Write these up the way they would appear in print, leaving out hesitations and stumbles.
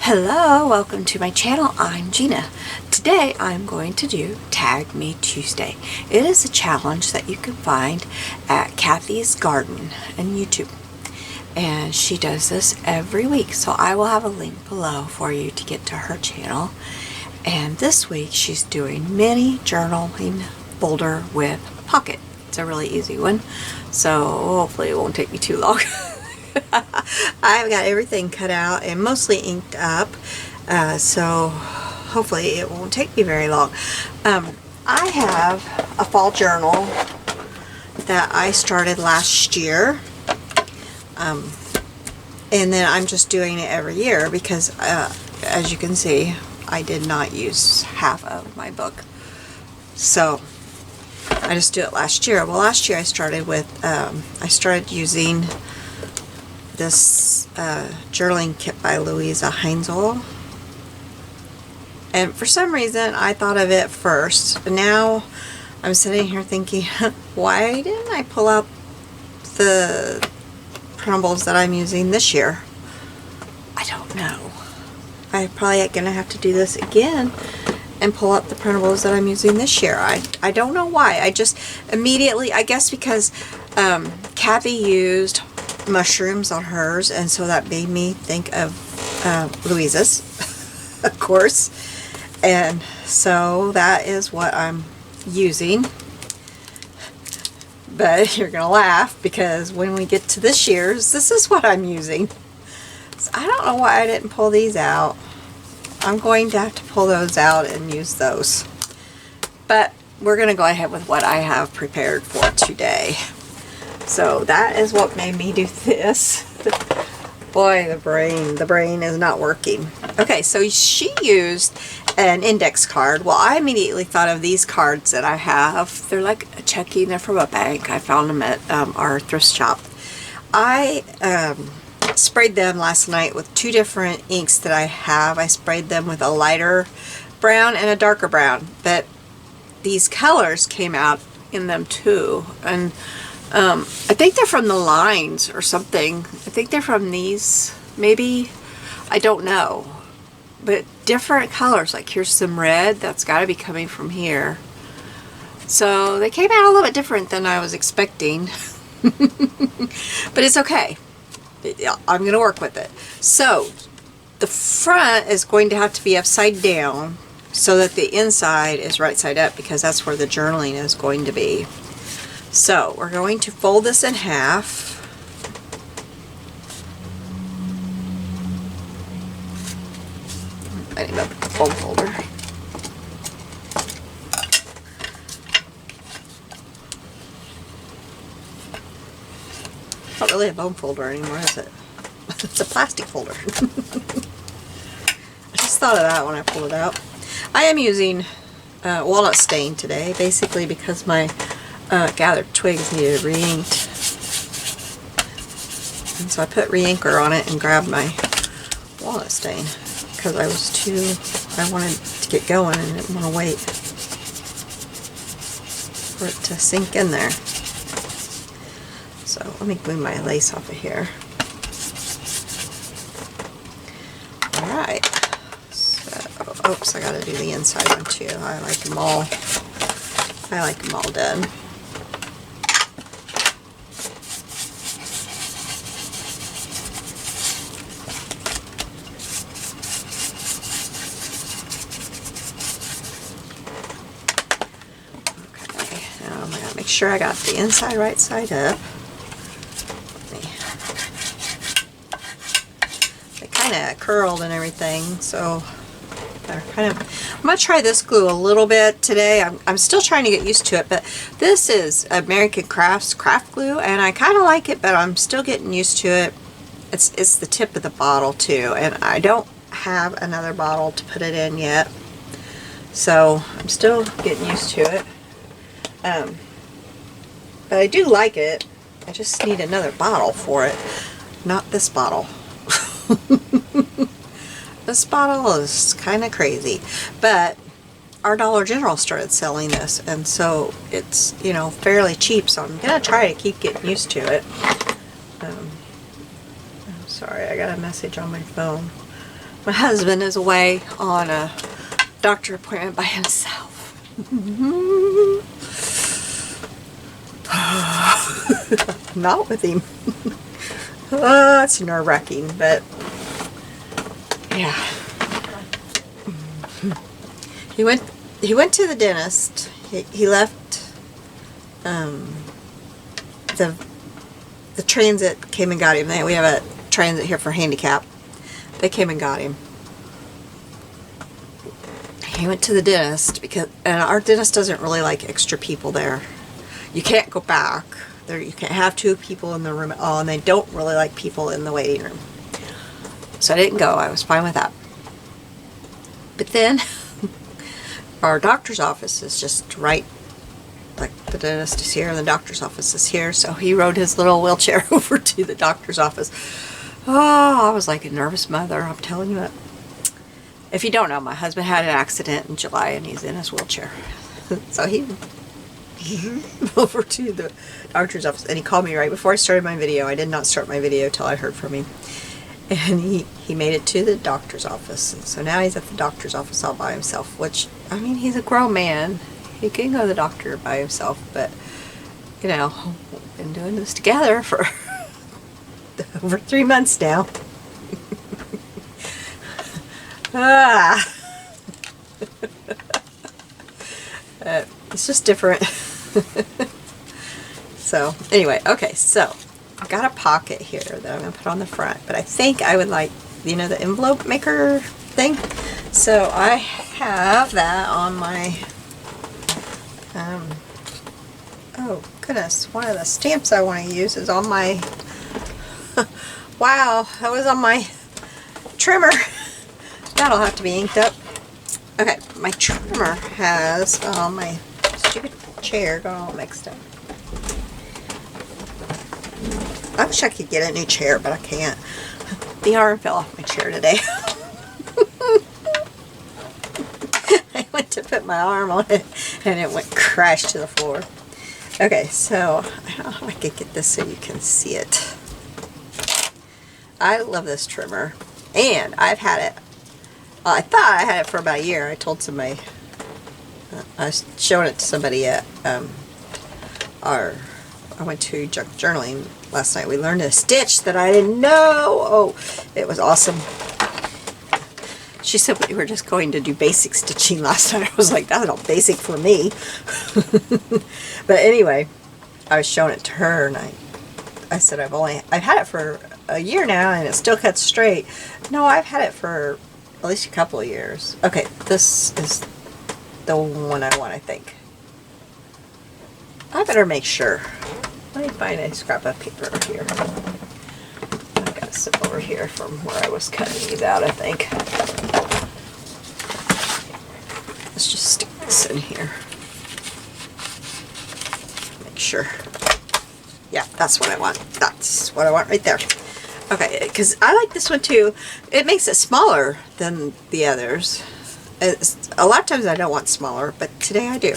Hello, welcome to my channel. I'm Gina. Today I'm going to do Tag Me Tuesday. It is a challenge that you can find at Cathy's Garden on YouTube. And she does this every week, so I will have a link below for you to get to her channel. And this week she's doing mini journaling folder with pocket. It's a really easy one, so hopefully it won't take me too long. I've got everything cut out and mostly inked up, so hopefully it won't take me very long. I have a fall journal that I started last year, and then I'm just doing it every year because as you can see, I did not use half of my book, so I just do it last year. Well, last year I started with I started using this journaling kit by Louisa Heinzel, and for some reason I thought of it first, and now I'm sitting here thinking, why didn't I pull out the printables that I'm using this year? I don't know. I'm probably gonna have to do this again and pull up the printables that I'm using this year. I don't know why. I just immediately, I guess because Cathy used mushrooms on hers, and so that made me think of Louisa's, of course, and so that is what I'm using. But you're gonna laugh because when we get to this year's, this is what I'm using. So I don't know why I didn't pull these out. I'm going to have to pull those out and use those, but we're gonna go ahead with what I have prepared for today. So that is what made me do this. Boy, the brain is not working. Okay, so she used an index card. Well, I immediately thought of these cards that I have. They're like a checking. They're from a bank. I found them at our thrift shop. I sprayed them last night with two different inks that I have. I sprayed them with a lighter brown and a darker brown, but these colors came out in them too. And I think they're from the lines or something. I think they're from these, maybe. I don't know. But different colors. Like here's some red. That's got to be coming from here. So they came out a little bit different than I was expecting. But it's okay. I'm going to work with it. So the front is going to have to be upside down so that the inside is right side up, because that's where the journaling is going to be. So we're going to fold this in half. I need a fold folder. Not really a bone folder anymore, is it? It's a plastic folder. I just thought of that when I pulled it out. I am using walnut stain today, basically because my gathered twigs needed re-inked, and so I put re-inker on it and grabbed my walnut stain because I wanted to get going and didn't want to wait for it to sink in there. So let me move my lace off of here. Alright, so oops, I gotta do the inside one too. I like them all done. Make sure I got the inside right side up. They kind of curled and everything, so they're kind of... I'm going to try this glue a little bit today. I'm still trying to get used to it, but this is MerryScraps craft glue, and I kind of like it, but I'm still getting used to it. It's the tip of the bottle too, and I don't have another bottle to put it in yet, so I'm still getting used to it. But I do like it. I just need another bottle for it. Not this bottle. This bottle is kind of crazy. But our Dollar General started selling this, and so it's, you know, fairly cheap, so I'm going to try to keep getting used to it. Sorry, I got a message on my phone. My husband is away on a doctor appointment by himself. Not with him. It's nerve-wracking, but yeah. He went to the dentist. He left the transit came and got him. We have a transit here for handicap. They came and got him. He went to the dentist and our dentist doesn't really like extra people there. You can't go back. You can't have 2 people in the room at all, and they don't really like people in the waiting room. So I didn't go. I was fine with that. But then our doctor's office is just right, like the dentist is here and the doctor's office is here. So he rode his little wheelchair over to the doctor's office. Oh, I was like a nervous mother, I'm telling you what. If you don't know, my husband had an accident in July and he's in his wheelchair. So he over to the doctor's office and he called me right before I started my video. I did not start my video till I heard from him. And he made it to the doctor's office. And so now he's at the doctor's office all by himself, which, I mean, he's a grown man. He can go to the doctor by himself, but, you know, we've been doing this together for over 3 months now. It's just different. So anyway, okay, so I got a pocket here that I'm going to put on the front, but I think I would like, you know, the envelope maker thing. So I have that on my, oh goodness, one of the stamps I want to use is on my, wow, that was on my trimmer. That'll have to be inked up. Okay, my trimmer has my stupid chair got all mixed up. I wish I could get a new chair, but I can't. The arm fell off my chair today. I went to put my arm on it and it went crash to the floor. Okay, so I don't know how I could get this so you can see it. I love this trimmer, and I've had it. I thought I had it for about a year. I told somebody, I was showing it to somebody at I went to junk journaling last night. We learned a stitch that I didn't know. Oh, it was awesome. She said we were just going to do basic stitching last night. I was like, that's not basic for me. But anyway, I was showing it to her, and I said I've had it for a year now, and it still cuts straight. No, I've had it for at least a couple of years. Okay, this is the one I want, I think. I better make sure. Let me find a scrap of paper here. I've got some over here from where I was cutting these out, I think. Let's just stick this in here. Make sure. Yeah, that's what I want. That's what I want right there. Okay, because I like this one too. It makes it smaller than the others. A lot of times I don't want smaller, but today I do.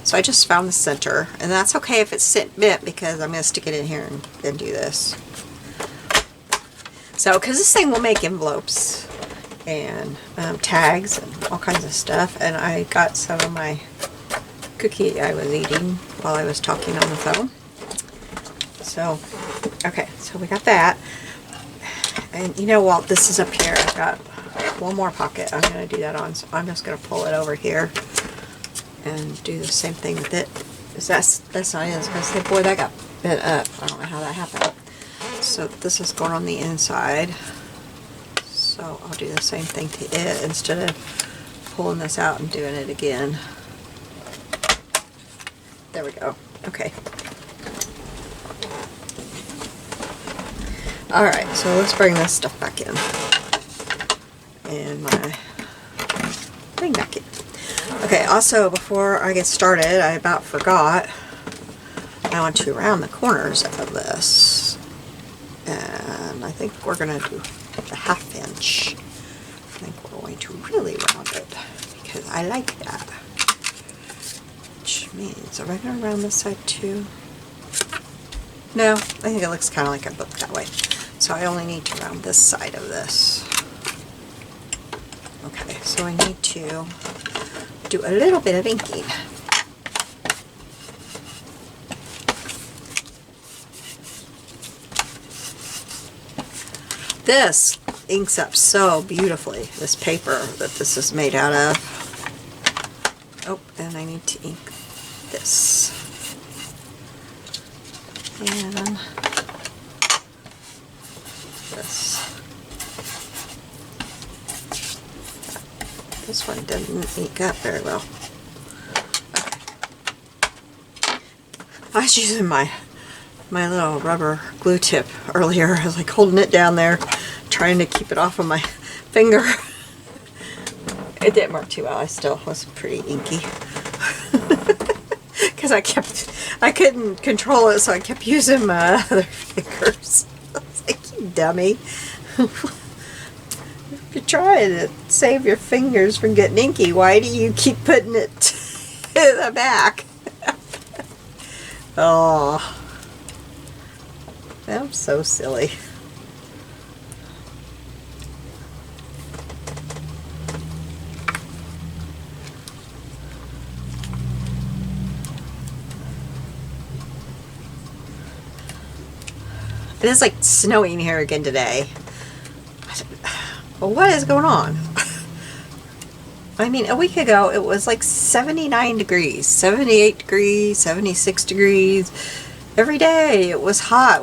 So I just found the center, and that's okay if it's bent because I'm going to stick it in here and do this. So, because this thing will make envelopes and tags and all kinds of stuff, and I got some of my cookie I was eating while I was talking on the phone. So, okay, so we got that. And you know, while this is up here, I've got one more pocket I'm going to do that on, so I'm just going to pull it over here and do the same thing with it. That's not it. I was going to say, boy, that got bent up. I don't know how that happened. So this is going on the inside. So I'll do the same thing to it instead of pulling this out and doing it again. There we go. Okay. Alright, so let's bring this stuff back in. And my thing back in. Okay, also before I get started, I about forgot, I want to round the corners of this. And I think we're going to do the 1/2 inch. I think we're going to really round it because I like that. Which means, are we going to round this side too? No, I think it looks kind of like a book that way. So I only need to round this side of this. Okay, so I need to do a little bit of inking. This inks up so beautifully, this paper that this is made out of. Oh, and I need to ink this. And this. This one didn't ink up very well. Okay. I was using my little rubber glue tip earlier. I was like holding it down there, trying to keep it off of my finger. It didn't work too well. I still was pretty inky. Because I couldn't control it, so I kept using my other fingers. I was like, you dummy. If you're trying to save your fingers from getting inky, why do you keep putting it in the back? Oh, I'm so silly. It is like snowing here again today. Well, what is going on? I mean, a week ago it was like 79 degrees, 78 degrees, 76 degrees. Every day it was hot.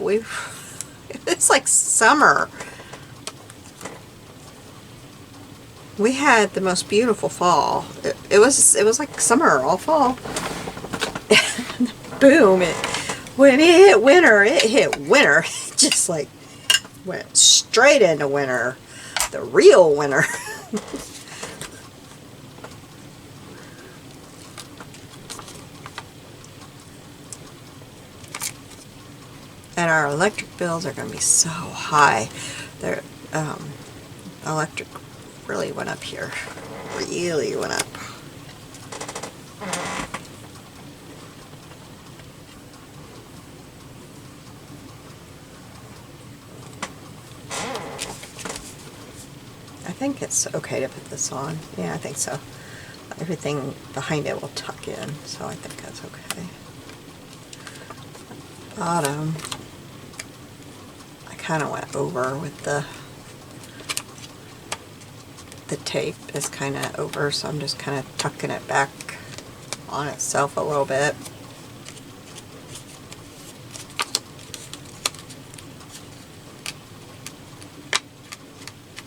It's like summer. We had the most beautiful fall. It was like summer all fall. Boom! When it hit winter, it hit winter. It just like went straight into winter. The real winter. And our electric bills are going to be so high. Their electric really went up here. Really went up. I think it's okay to put this on. Yeah, I think so. Everything behind it will tuck in, so I think that's okay. Bottom, I kind of went over with the tape is kind of over, so I'm just kind of tucking it back on itself a little bit.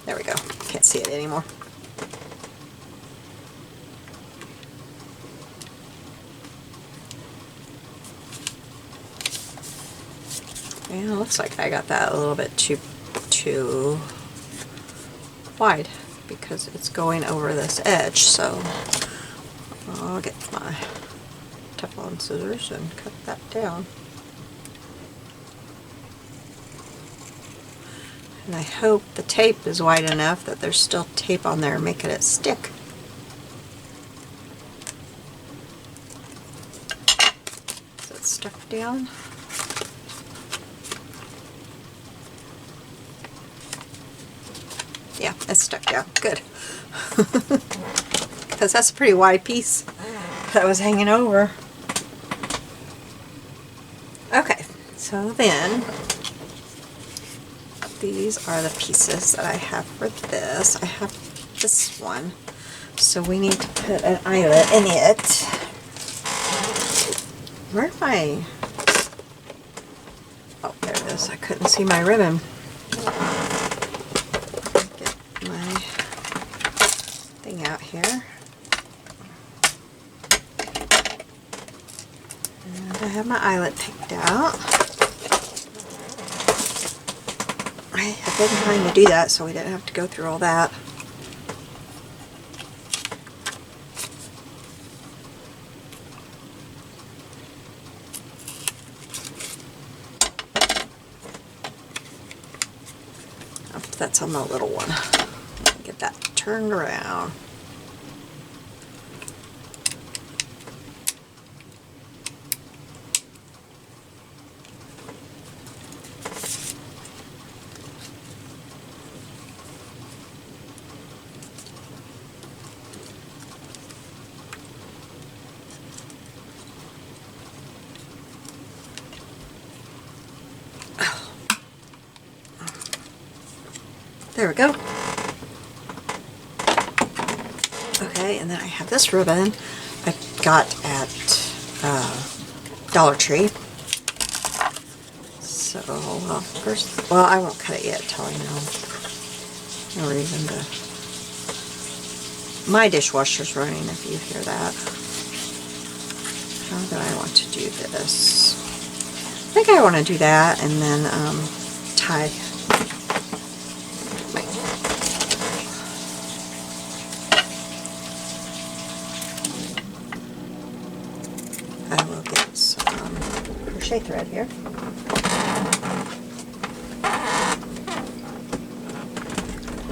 There we go. Can't see it anymore. Yeah, it looks like I got that a little bit too wide because it's going over this edge, so I'll get my Teflon scissors and cut that down. And I hope the tape is wide enough that there's still tape on there making it stick. Is it stuck down? Yeah, it's stuck down. Good. Because that's a pretty wide piece that was hanging over. Okay, so then these are the pieces that I have for this. I have this one, so we need to put an eyelet in it. Where's my... Oh, there it is. I couldn't see my ribbon. Get my thing out here. And I have my eyelet picked out. I have been trying to do that so we didn't have to go through all that. Oh, that's on the little one. Get that turned around. There we go. Okay, and then I have this ribbon I got at Dollar Tree. So, well, first, well, I won't cut it yet till I know. No reason to. My dishwasher's running, if you hear that. How do I want to do this? I think I want to do that and then tie. I will get some crochet thread here.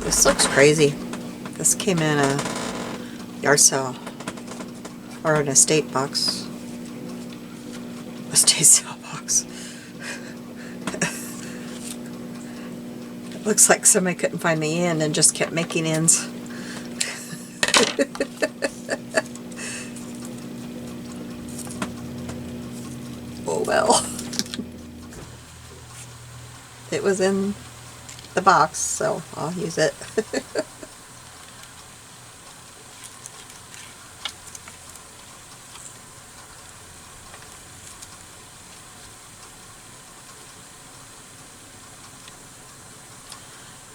This looks crazy. This came in a yard sale or an estate box. Estate sale box. It looks like somebody couldn't find the end and just kept making ends. Oh well. It was in the box, so I'll use it.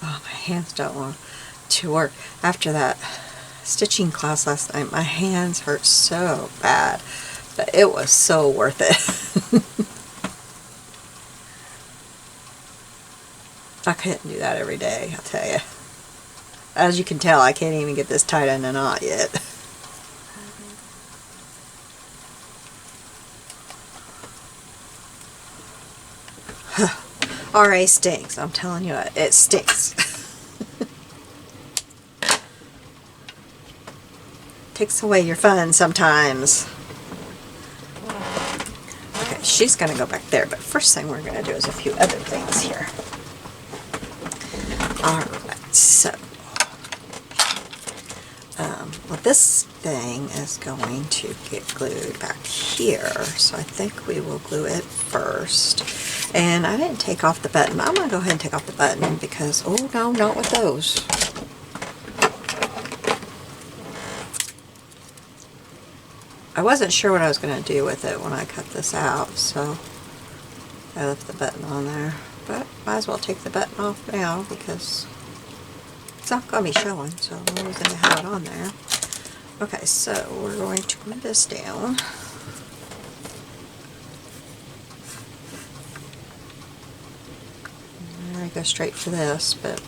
Oh, my hands don't want to work. After that stitching class last night, my hands hurt so bad, but it was so worth it. I couldn't do that every day, I'll tell you. As you can tell, I can't even get this tied in a knot yet. RA stinks, I'm telling you, it stinks. Takes away your fun sometimes. Okay, she's gonna go back there, but first thing we're gonna do is a few other things here. Alright, so well, this thing is going to get glued back here, so I think we will glue it first. And I didn't take off the button. I'm going to go ahead and take off the button because, oh no, not with those. I wasn't sure what I was going to do with it when I cut this out, so I left the button on there. But might as well take the button off now because it's not going to be showing, so I'm always going to have it on there. Okay, so we're going to glue this down. There I go straight for this, but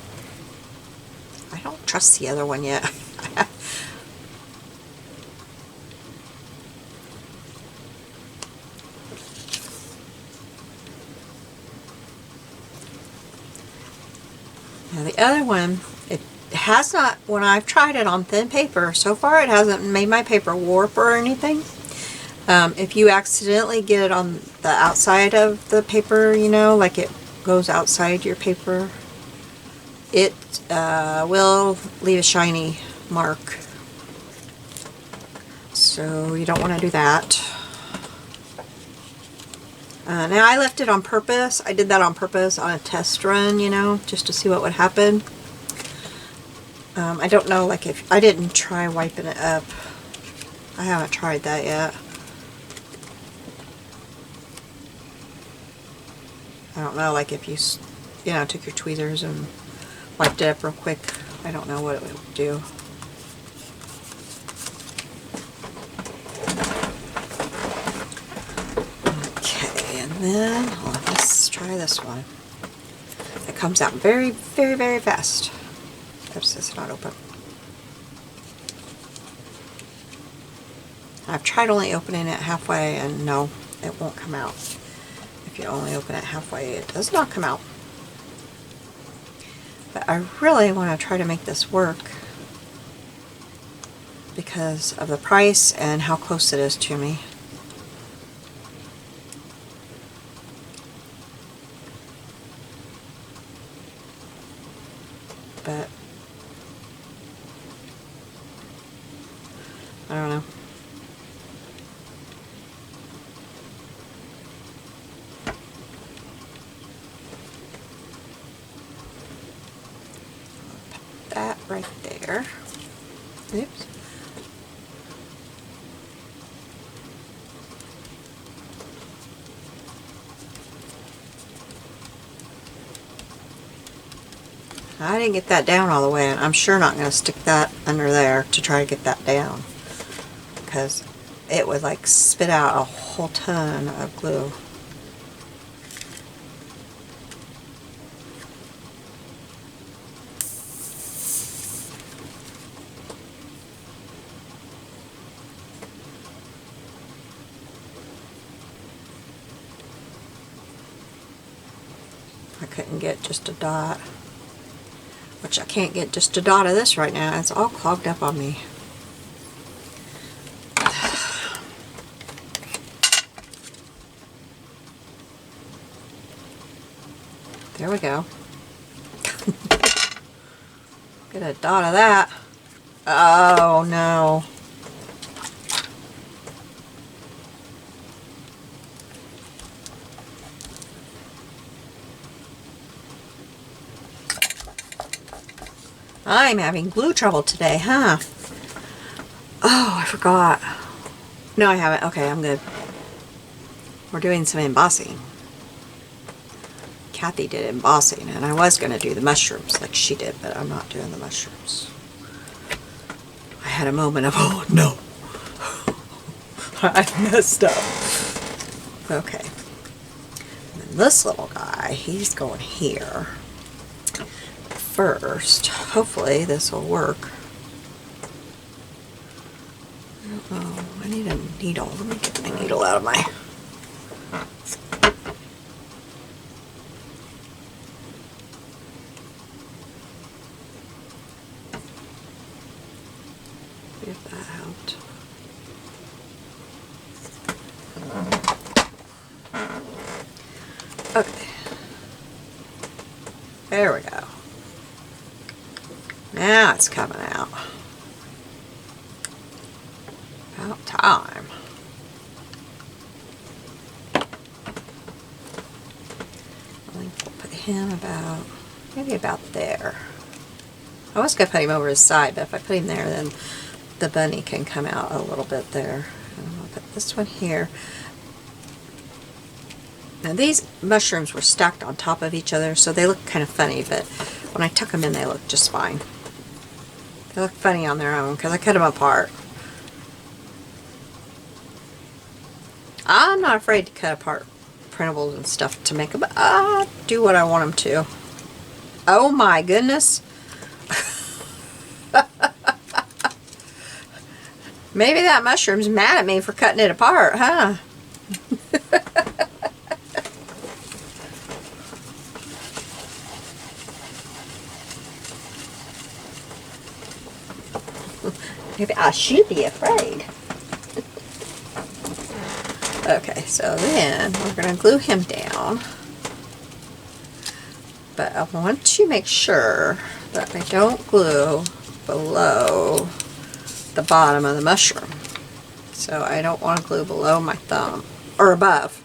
I don't trust the other one yet. Now the other one, it has not, when I've tried it on thin paper, so far it hasn't made my paper warp or anything. If you accidentally get it on the outside of the paper, you know, like it goes outside your paper, it will leave a shiny mark. So you don't want to do that. Now I left it on purpose. I did that on purpose on a test run, you know, just to see what would happen. I don't know, like if I didn't try wiping it up. I haven't tried that yet. I don't know, like if you, you know, took your tweezers and wiped it up real quick. I don't know what it would do. Okay, and then let's try this one. It comes out very, very, very fast. Oops, it's not open. I've tried only opening it halfway and no, it won't come out. If you only open it halfway, it does not come out. But I really want to try to make this work because of the price and how close it is to me. But I don't know. right there. Oops. I didn't get that down all the way, and I'm sure not going to stick that under there to try to get that down, because it would like spit out a whole ton of glue. I couldn't get just a dot, which I can't get just a dot of this right now. It's all clogged up on me. There we go. Get a dot of that. Oh no. I'm having glue trouble today, huh? Oh, I forgot. No, I haven't. Okay, I'm good. We're doing some embossing. Cathy did embossing, and I was going to do the mushrooms like she did, but I'm not doing the mushrooms. I had a moment of, oh no, I messed up. Okay. And then this little guy, he's going here. First, hopefully this will work. I don't know. I need a needle. Let me get the needle out of my... Get that out. Okay. There we go. Now it's coming out. About time. I think we'll put him about, maybe about there. I was going to put him over his side, but if I put him there, then the bunny can come out a little bit there. And I'm going to put this one here. Now these mushrooms were stacked on top of each other, so they look kind of funny, but when I tuck them in, they look just fine. They look funny on their own because I cut them apart. I'm not afraid to cut apart printables and stuff to make them do what I want them to. Oh my goodness. Maybe that mushroom's mad at me for cutting it apart, huh? Maybe I should be afraid. Okay, so then we're going to glue him down. But I want to make sure that I don't glue below the bottom of the mushroom. So I don't want to glue below my thumb, or above.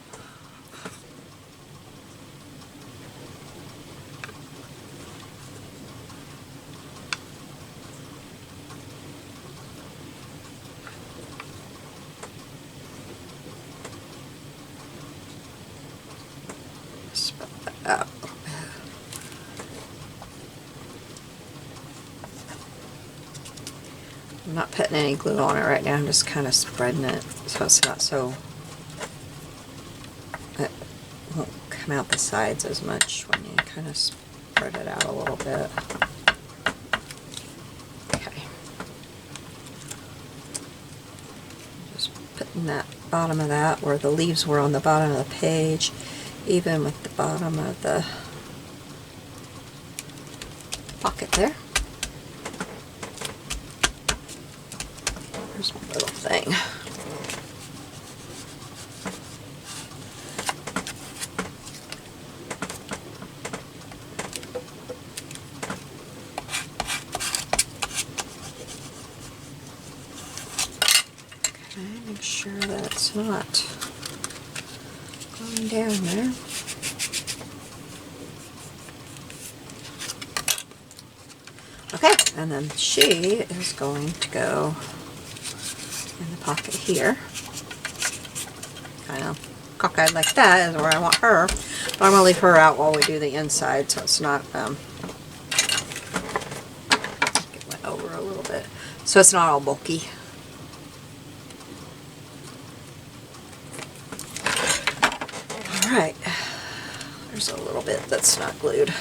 Spread that out. I'm not putting any glue on it right now, I'm just kind of spreading it so it's not so, it won't come out the sides as much when you kind of spread it out a little bit. Okay. Just putting that bottom of that where the leaves were on the bottom of the page, even with the bottom of the pocket there. Here's my little thing. Okay, make sure that it's not going down there. Okay, and then she is going to go in the pocket here. Kind of cockeyed like that is where I want her. But I'm going to leave her out while we do the inside so it's not, it went over a little bit, so it's not all bulky. Alright, there's a little bit that's not glued.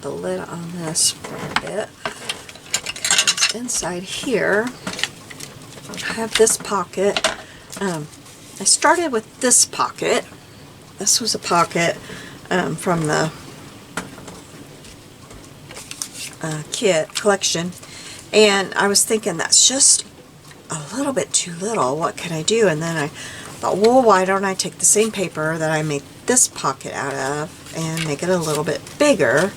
The lid on this for a bit, because inside here I have this pocket. I started with this pocket. This was a pocket from the kit collection, and I was thinking that's just a little bit too little. What can I do? And then I thought, well, why don't I take the same paper that I made this pocket out of and make it a little bit bigger?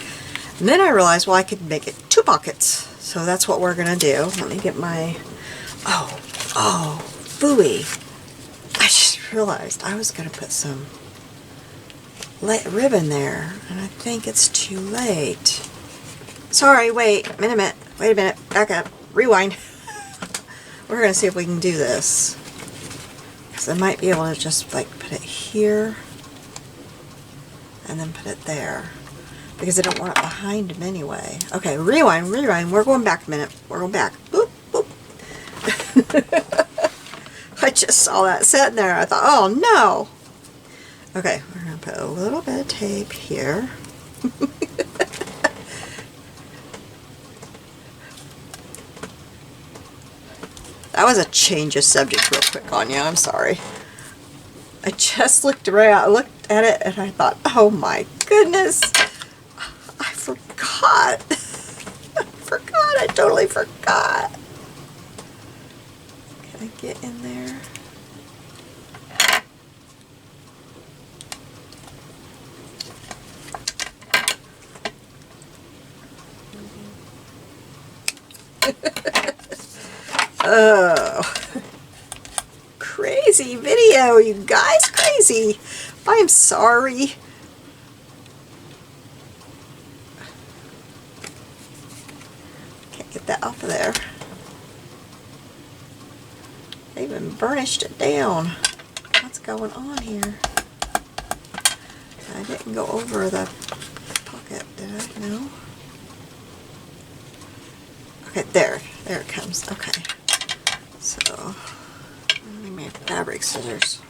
And then I realized, well, I could make it 2 pockets. So that's what we're going to do. Let me get my... Oh, phooey. I just realized I was going to put some ribbon there, and I think it's too late. Sorry, wait a minute. Back up. Rewind. We're going to see if we can do this. Because I might be able to just, like, put it here and then put it there. Because I don't want it behind him anyway. Okay, rewind. We're going back a minute. We're going back. Boop, boop. I just saw that sitting there. I thought, oh no. Okay, we're going to put a little bit of tape here. That was a change of subject real quick on you. I'm sorry. I just looked around, I looked at it, and I thought, oh my goodness. I forgot. I totally forgot. Can I get in there? Oh. Crazy video, you guys, crazy. I'm sorry. Get that off of there. I even burnished it down. What's going on here? I didn't go over the pocket, did I? No? Okay, there it comes. Okay. So, let me make fabric scissors.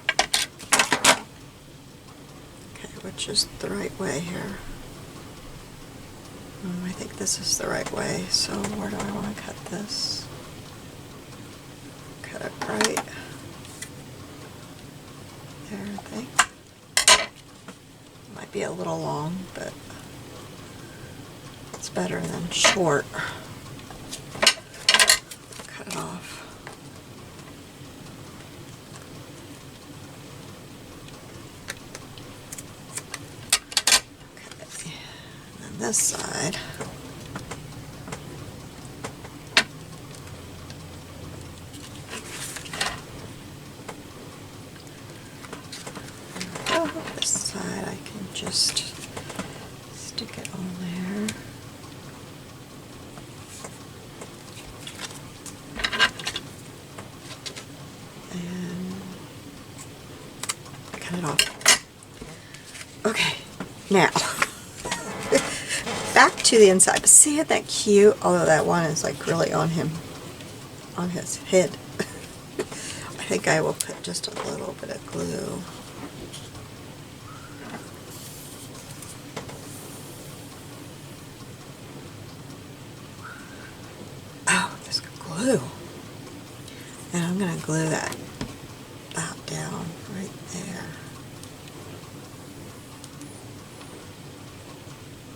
Okay, which is the right way here? I think this is the right way, so where do I want to cut this? Cut it right there, I think. Might be a little long, but it's better than short. Cut it off. Okay, and then this side. This side I can just stick it on there. And cut it off. Okay, now back to the inside. But see, isn't that cute? Although that one is like really on him, on his head. I think I will put just a little bit of glue. Glue. And I'm going to glue that down right there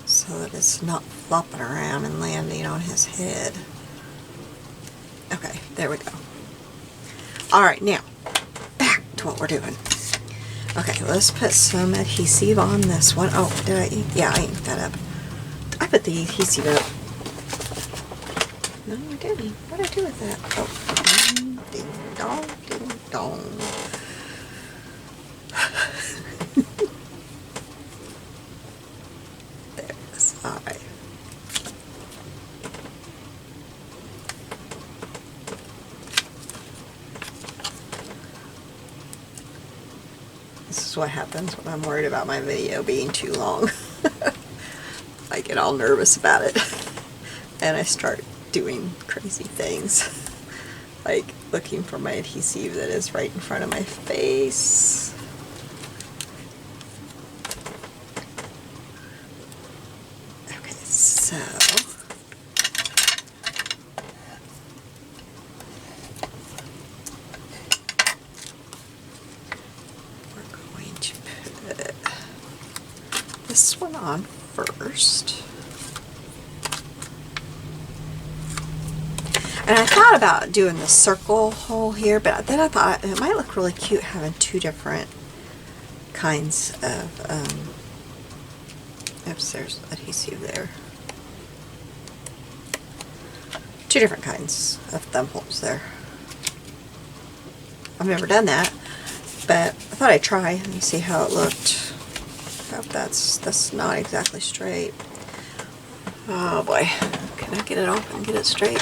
so that it's not flopping around and landing on his head. Okay, there we go. Alright, now back to what we're doing. Okay, let's put some adhesive on this one. Oh, did I ink? Yeah, I inked that up. I put the adhesive up. No, I didn't. What did I do with that? Oh, gone. There it is. Alright. This is what happens when I'm worried about my video being too long. I get all nervous about it. And I start doing crazy things. Like looking for my adhesive that is right in front of my face. Okay, so we're going to put this one on first. And I thought about doing the circle hole here, but then I thought it might look really cute having two different kinds of, oops, there's adhesive there. Two different kinds of thumb holes there. I've never done that, but I thought I'd try and see how it looked. I hope that's not exactly straight. Oh boy, can I get it off and get it straight?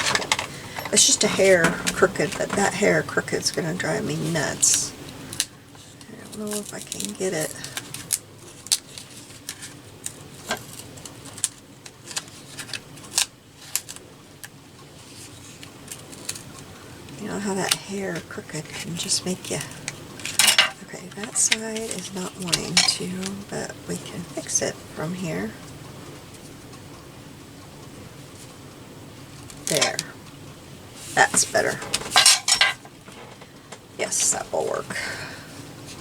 It's just a hair crooked, but that hair crooked is going to drive me nuts. I don't know if I can get it. You know how that hair crooked can just make you... Okay, that side is not wanting to, but we can fix it from here. There. That's better. Yes, that will work.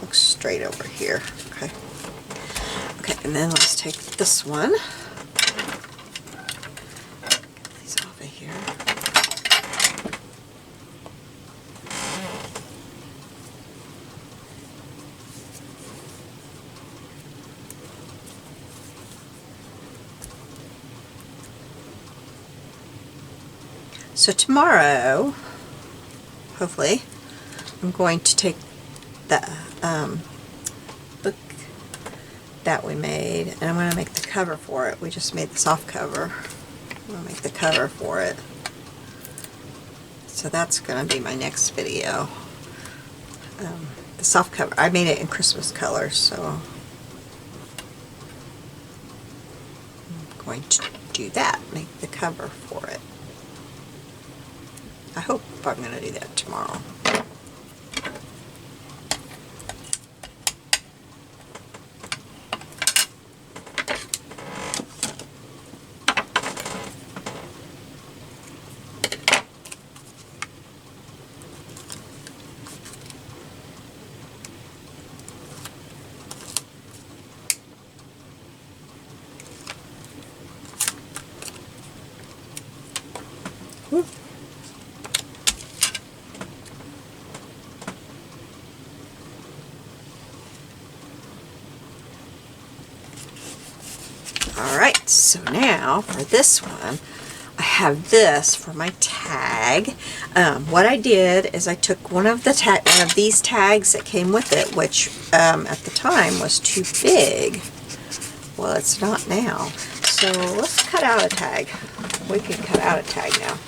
Looks straight over here. Okay. Okay, and then let's take this one. Get these off of here. So tomorrow, hopefully, I'm going to take the book that we made, and I'm going to make the cover for it. We just made the soft cover. I'm going to make the cover for it. So that's going to be my next video. The soft cover. I made it in Christmas colors, so I'm going to do that. Make the cover for it. I hope I'm going to do that tomorrow. Woo. Alright, so now for this one, I have this for my tag. What I did is I took one of these tags that came with it, which at the time was too big. Well, it's not now. So let's cut out a tag. We can cut out a tag now.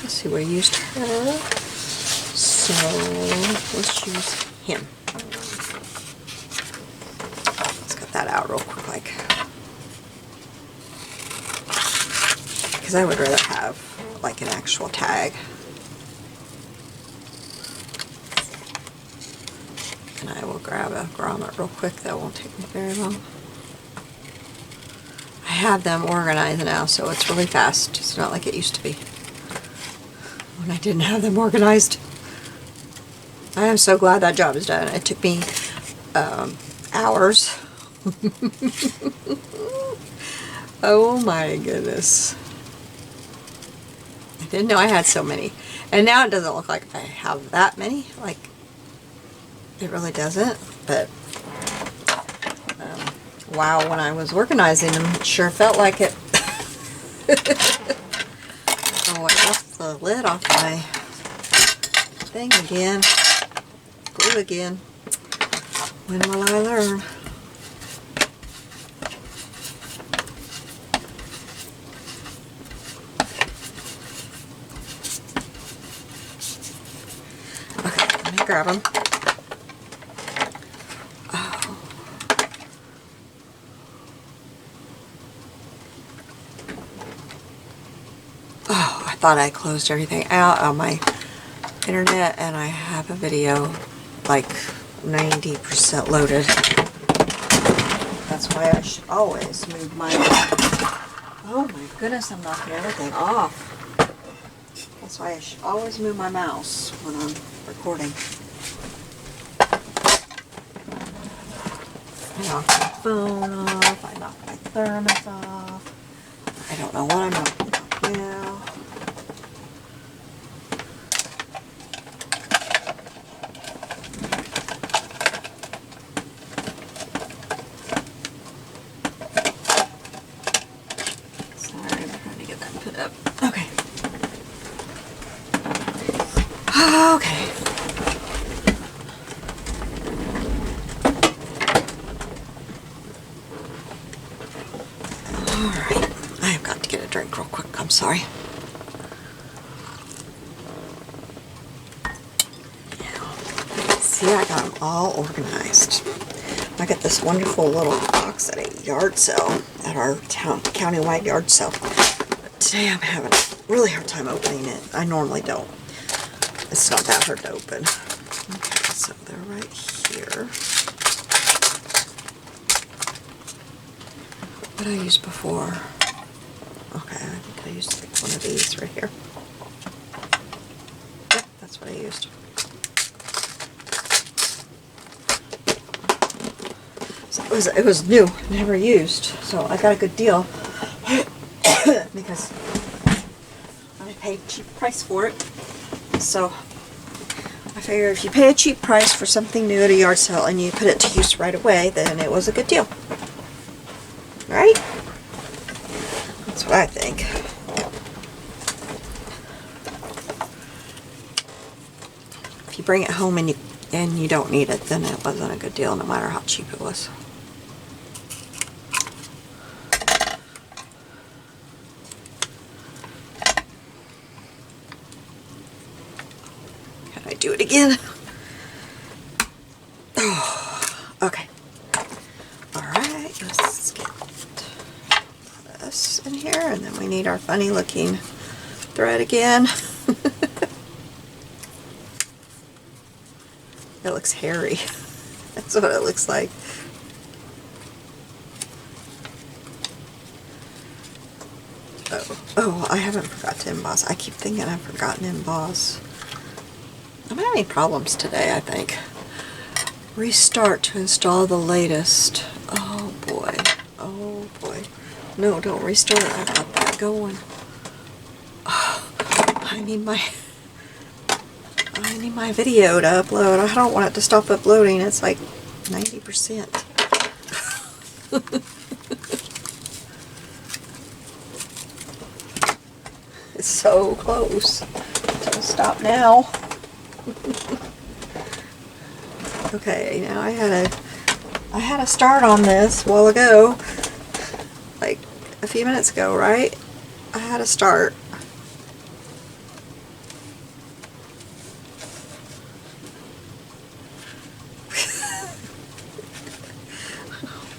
Let's see, we used her. So let's use him. Let's cut that out real quick, like. Because I would rather have like an actual tag. And I will grab a grommet real quick. That won't take me very long. I have them organized now, so it's really fast. It's not like it used to be when I didn't have them organized. I am so glad that job is done. It took me hours. Oh my goodness. I didn't know I had so many. And now it doesn't look like I have that many. Like, it really doesn't. But, wow, when I was organizing them, it sure felt like it. lift the lid off my thing again. Glue again. When will I learn? Okay, let me grab them. Oh, I thought I closed everything out on my internet, and I have a video like 90% loaded. That's why I should always move my... Oh my goodness, I'm knocking everything off. That's why I should always move my mouse when I'm recording. I knocked my phone off, I knocked my thermos off. I don't know what I'm knocking off now. Okay. Okay. Alright. I have got to get a drink real quick. I'm sorry. See, I got them all organized. I got this wonderful little box at a yard sale, at our county-wide yard sale. But today I'm having a really hard time opening it. I normally don't. It's not that hard to open. Okay, so they're right here. What did I use before? Okay, I think I used like one of these right here. Yep, that's what I used. So it was new, never used, so I got a good deal because I paid a cheap price for it. So I figure if you pay a cheap price for something new at a yard sale and you put it to use right away, then it was a good deal. Right? That's what I think. If you bring it home and you don't need it, then it wasn't a good deal, no matter how cheap it was. Can I do it again? Oh, okay. Alright, let's get this in here, and then we need our funny looking thread again. It looks hairy. That's what it looks like. Oh, I haven't forgot to emboss. I keep thinking I've forgotten to emboss. I'm having problems today, I think. Restart to install the latest. Oh boy. Oh boy. No, don't restart. I've got that going. Oh, I need my video to upload. I don't want it to stop uploading. It's like 90%. It's so close to stop now. Okay, now I had a start on this a while ago, like a few minutes ago, right? I had a start.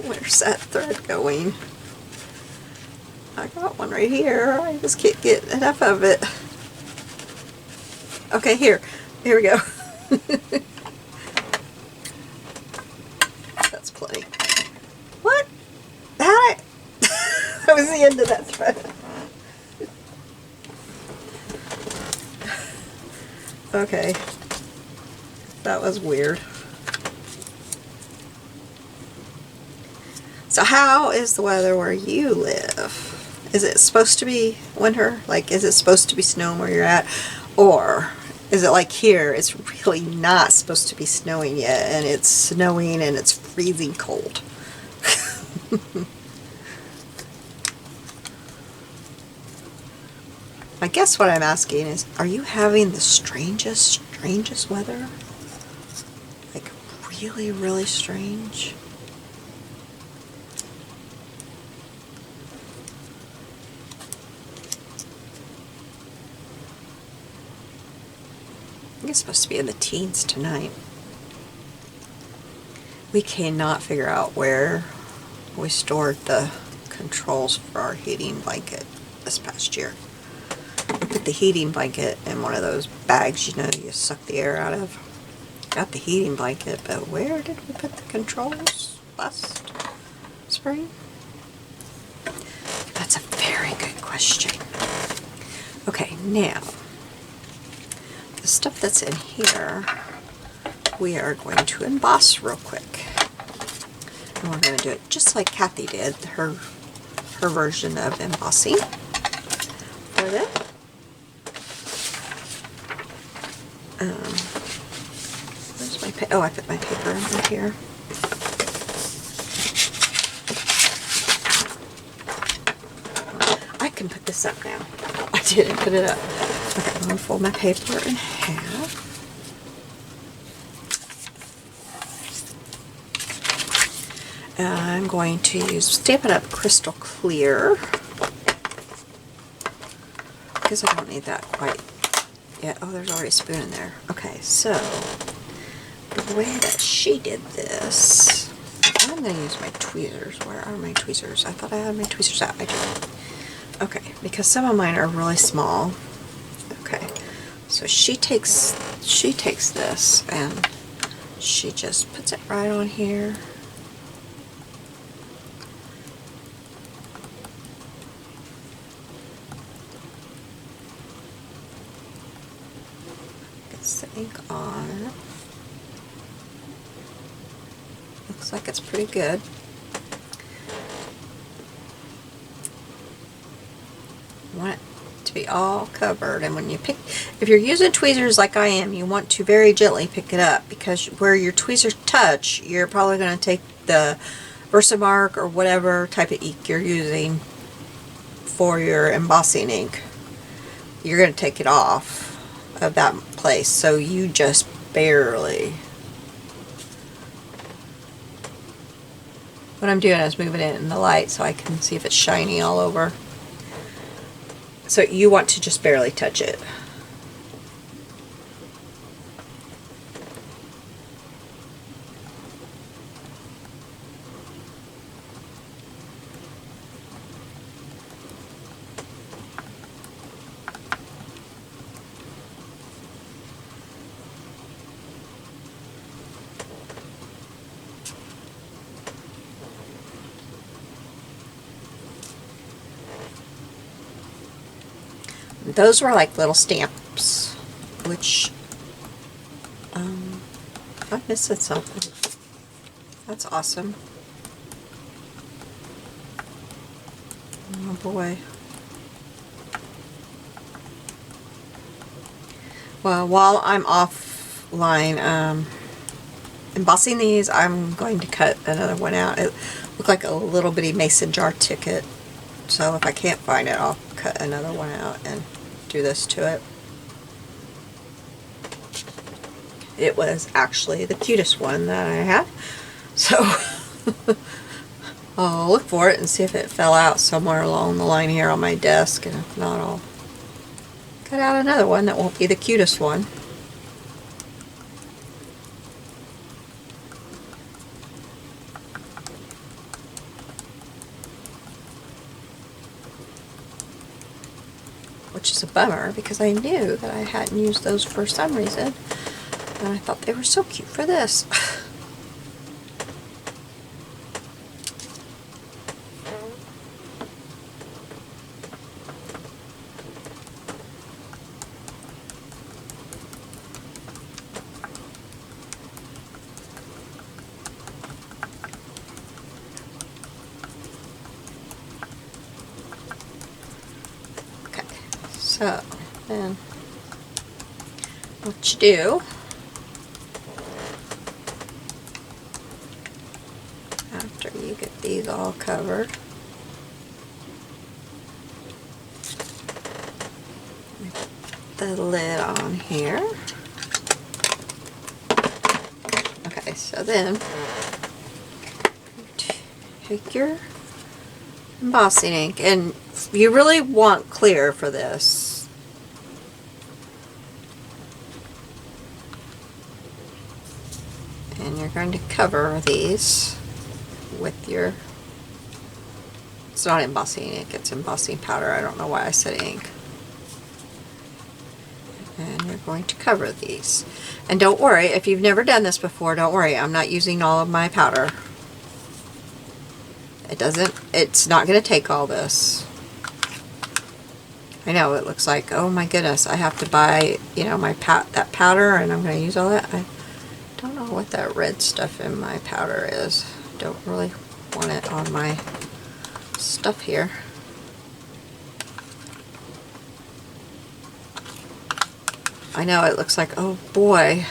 Where's that thread going? I got one right here. I just can't get enough of it. Okay, here we go. That's plenty. What? That was the end of that thread. Okay. That was weird. So how is the weather where you live? Is it supposed to be winter? Like, is it supposed to be snowing where you're at? Or is it like here, it's really not supposed to be snowing yet, and it's snowing and it's freezing cold? I guess what I'm asking is, are you having the strangest weather? Like really, really strange? I think it's supposed to be in the teens tonight. We cannot figure out where we stored the controls for our heating blanket this past year. We put the heating blanket in one of those bags, you know, you suck the air out of. Got the heating blanket, but where did we put the controls last spring? That's a very good question. Okay, now, the stuff that's in here, we are going to emboss real quick. And we're going to do it just like Cathy did, her version of embossing for this. Where's my paper? Oh, I put my paper under here. I can put this up now. I didn't put it up. Okay, I'm going to fold my paper in half. And I'm going to use Stampin' Up! Crystal Clear because I don't need that quite yet. Oh, there's already a spoon in there. Okay, so the way that she did this, I'm going to use my tweezers. Where are my tweezers? I thought I had my tweezers out. I do. Okay, because some of mine are really small. Okay, so she takes this and she just puts it right on here. Gets the ink on. Looks like it's pretty good. You want it to be all covered, and when you pick, if you're using tweezers like I am, you want to very gently pick it up, because where your tweezers touch, you're probably going to take the Versamark or whatever type of ink you're using for your embossing ink. You're going to take it off of that place, so you just barely. What I'm doing is moving it in the light so I can see if it's shiny all over. So you want to just barely touch it. Those were like little stamps, which, I'm missing something. That's awesome. Oh boy. Well, while I'm offline embossing these, I'm going to cut another one out. It looked like a little bitty mason jar ticket, so if I can't find it, I'll cut another one out and do this to it. It was actually the cutest one that I had, so I'll look for it and see if it fell out somewhere along the line here on my desk, and if not, I'll cut out another one that won't be the cutest one. Which is a bummer, because I knew that I hadn't used those for some reason, and I thought they were so cute for this. So, then what you do after you get these all covered, the lid on here. Okay, so then take your embossing ink, and you really want clear for this. And you're going to cover these with your, it's not embossing ink, it's embossing powder. I don't know why I said ink. And you're going to cover these. And don't worry, if you've never done this before, don't worry, I'm not using all of my powder. It's not going to take all this. I know it looks like, oh my goodness, I have to buy, you know, that powder, and I'm going to use all that. I don't know what that red stuff in my powder is. Don't really want it on my stuff here. I know it looks like, oh boy,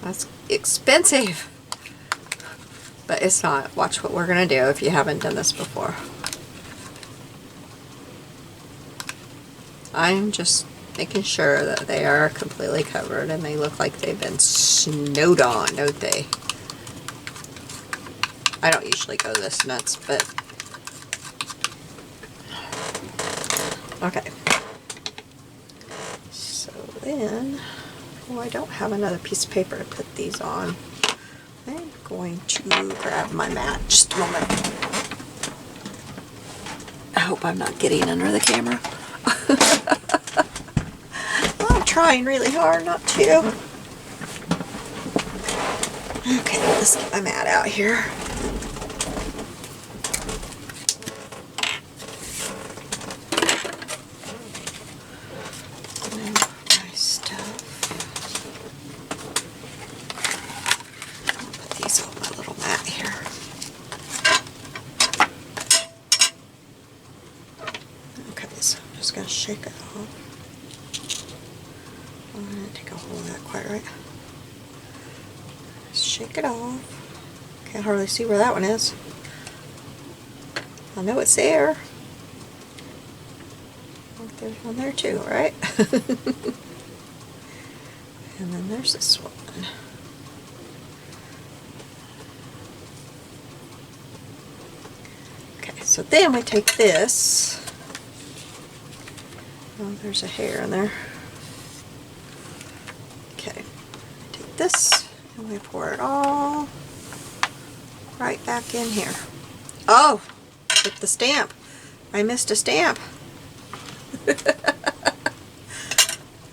that's expensive. But it's not. Watch what we're going to do if you haven't done this before. I'm just making sure that they are completely covered and they look like they've been snowed on, don't they? I don't usually go this nuts, but okay. So then, oh, I don't have another piece of paper to put these on. I'm going to grab my mat. Just a moment. I hope I'm not getting under the camera. Well, I'm trying really hard not to. Okay, let's get my mat out here. My stuff. I'll put these on my little mat here. Okay, so I'm just going to shake it off. I'm going to take a hold of that quite right. Shake it off. Can't hardly see where that one is. I know it's there. Oh, there's one there too, right? And then there's this one. Okay, so then we take this. Oh, there's a hair in there. Okay, take this and we pour it all right back in here. Oh, with the stamp. I missed a stamp.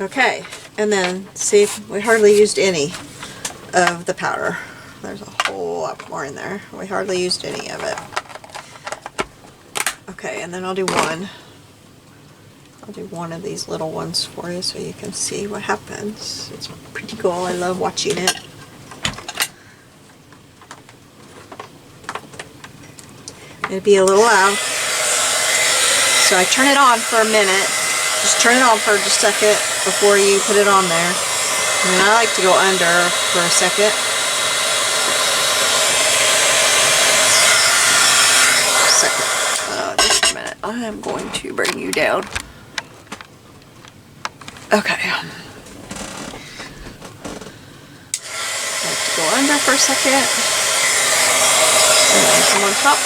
Okay, and then see, we hardly used any of the powder. There's a whole lot more in there. We hardly used any of it. Okay, and then I'll do one. I'll do one of these little ones for you so you can see what happens. It's pretty cool. I love watching it. It'd be a little loud. So I turn it on for a minute. Just turn it on for just a second before you put it on there. And then I like to go under for a second. Just a minute. I am going to bring you down. Okay. I like to go under for a second. And then come on top.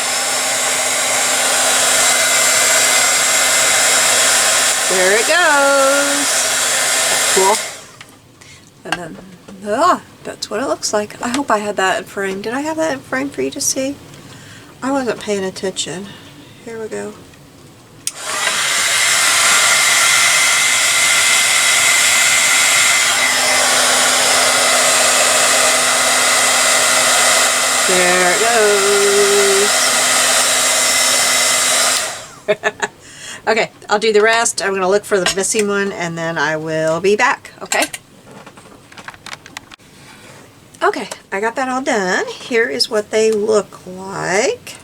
There it goes. Cool. And then, that's what it looks like. I hope I had that in frame. Did I have that in frame for you to see? I wasn't paying attention. Here we go. There it goes. Okay, I'll do the rest. I'm going to look for the missing one and then I will be back, okay? Okay, I got that all done. Here is what they look like.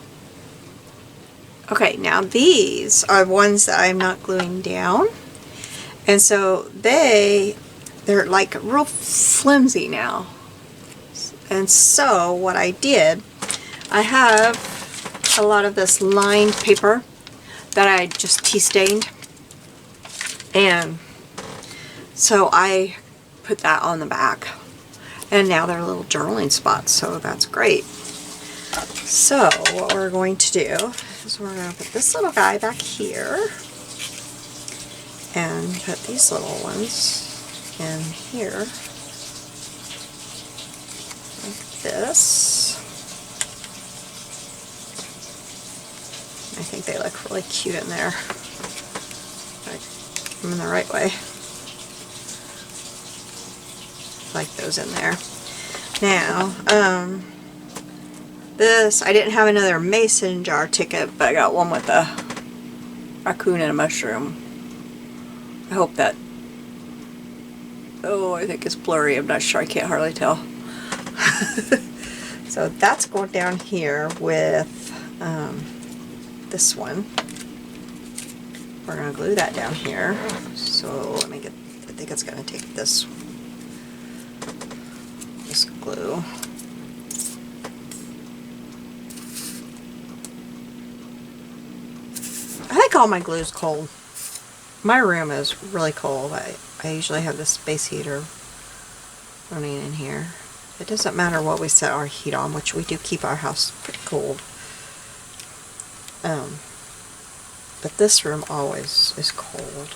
Okay, now these are ones that I'm not gluing down. And so they're like real flimsy now. And so what I did, I have a lot of this lined paper that I just tea stained. And so I put that on the back, and now they're little journaling spots, so that's great. So what we're going to do is we're going to put this little guy back here and put these little ones in here like this. I think they look really cute in there. Get them in the right way. Like those in there. Now, this, I didn't have another mason jar ticket, but I got one with a raccoon and a mushroom. I hope that, oh, I think it's blurry. I'm not sure. I can't hardly tell. So that's going down here with this one. We're going to glue that down here. So let me get, I think it's going to take this glue. I think all my glue is cold. My room is really cold. I usually have the space heater running in here. It doesn't matter what we set our heat on, which we do keep our house pretty cold. But this room always is cold.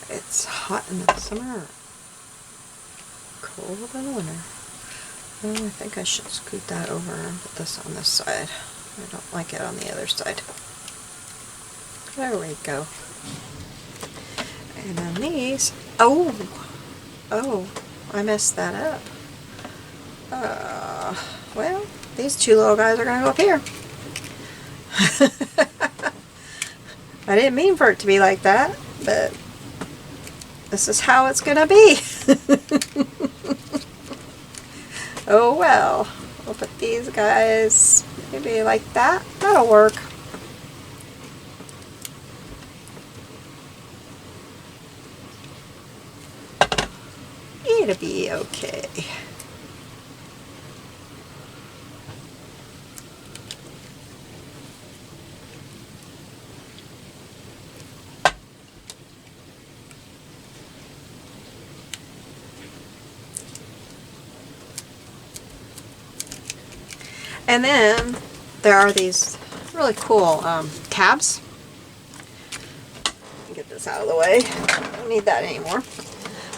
It's hot in the summer, cold in the winter. Well, I think I should scoot that over and put this on this side. I don't like it on the other side. There we go. And then these, oh, I messed that up. Well, these two little guys are going to go up here. I didn't mean for it to be like that, but this is how it's going to be. Oh well, we'll put these guys maybe like that. That'll work. It'll be okay. And then there are these really cool tabs. Get this out of the way. I don't need that anymore.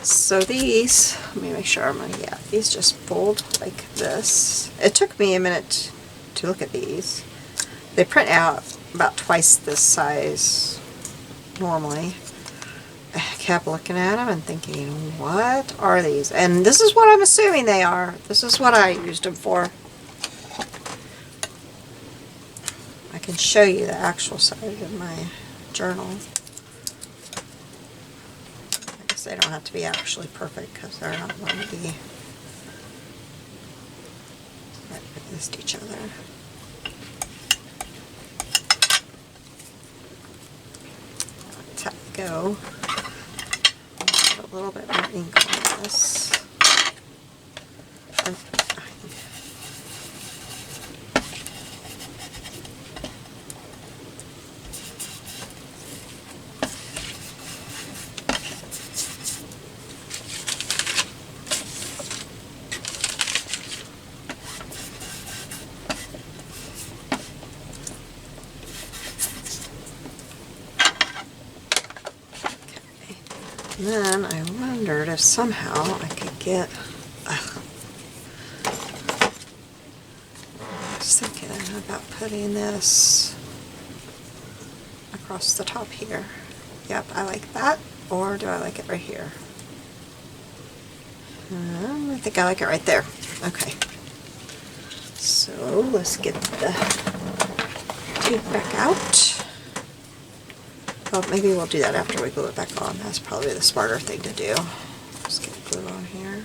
So these, let me make sure I'm gonna, yeah, these just fold like this. It took me a minute to look at these. They print out about twice this size normally. I kept looking at them and thinking, what are these? And this is what I'm assuming they are. This is what I used them for. I can show you the actual size of my journal. I guess they don't have to be actually perfect because they're not going to be right against each other. That's how we go. Put a little bit more ink on this. And then I wondered if somehow I could get, I was thinking about putting this across the top here. Yep, I like that. Or do I like it right here? I think I like it right there. Okay. So let's get the tape back out. Well, maybe we'll do that after we glue it back on. That's probably the smarter thing to do. Just get glue on here.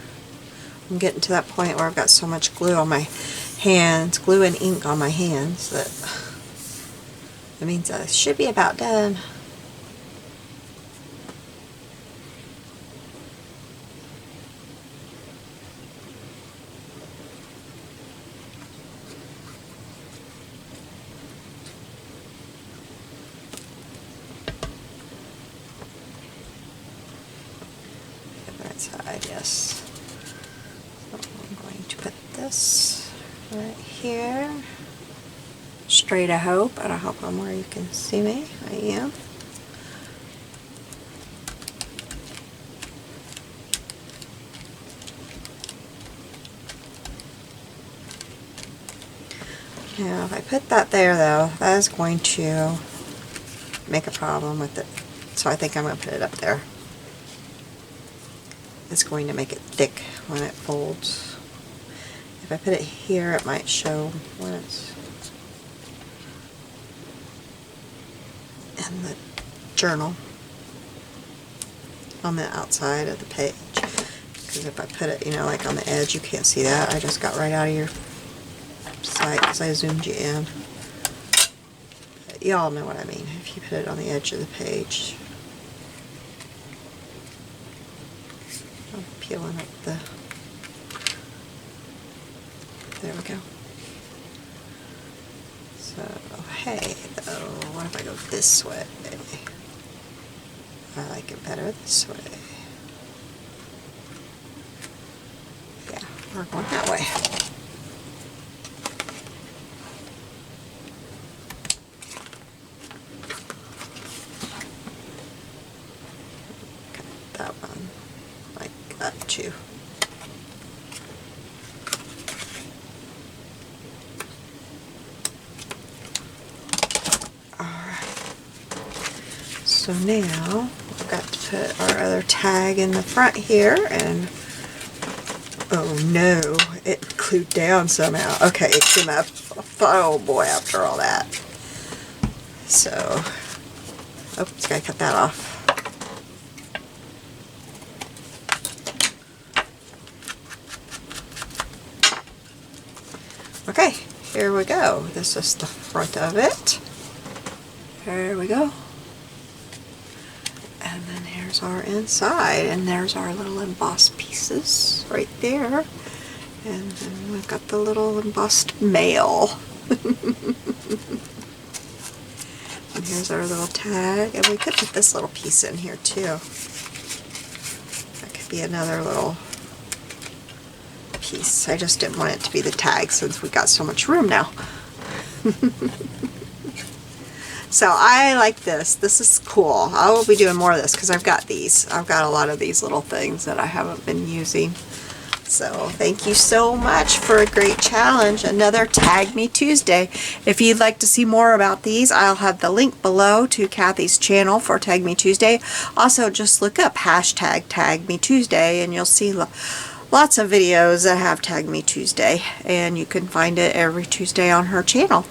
I'm getting to that point where I've got so much glue on my hands, glue and ink on my hands, that it means I should be about done. inside, yes. So I'm going to put this right here. Straight, I hope. I hope I'm where you can see me. I am. Now, if I put that there, though, that is going to make a problem with it. So I think I'm going to put it up there. It's going to make it thick when it folds. If I put it here, it might show when it's in the journal on the outside of the page. Because if I put it, you know, like on the edge, you can't see that. I just got right out of your sight because I zoomed you in. But y'all know what I mean. If you put it on the edge of the page. I'm peeling up the... There we go. So, hey, though, what if I go this way? I like it better this way. Yeah, we're going that way. Cut that one like that too. So now we've got to put our other tag in the front here, and oh no, it glued down somehow. Okay, it came up. Oh boy, after all that. So, oh, just gotta cut that off. Okay, here we go. This is the front of it. There we go. And then here's our inside, and there's our little embossed pieces right there. And then we've got the little embossed mail. And here's our little tag, and we could put this little piece in here too. That could be another little piece. I just didn't want it to be the tag since we got so much room now. So I like this. This is cool. I will be doing more of this because I've got these. I've got a lot of these little things that I haven't been using. So thank you so much for a great challenge. Another Tag Me Tuesday. If you'd like to see more about these, I'll have the link below to Cathy's channel for Tag Me Tuesday. Also, just look up hashtag Tag Me Tuesday and you'll see lots of videos that have Tag Me Tuesday, and you can find it every Tuesday on her channel.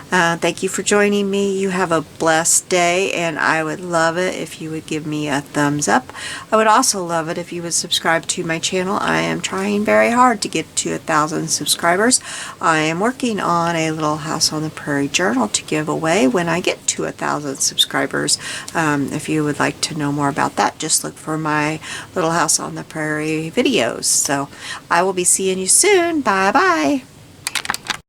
Thank you for joining me. You have a blessed day, and I would love it if you would give me a thumbs up. I would also love it if you would subscribe to my channel. I am trying very hard to get to 1,000 subscribers. I am working on a Little House on the Prairie journal to give away when I get to 1,000 subscribers. If you would like to know more about that, just look for my Little House on the Prairie videos. So I will be seeing you soon. Bye bye.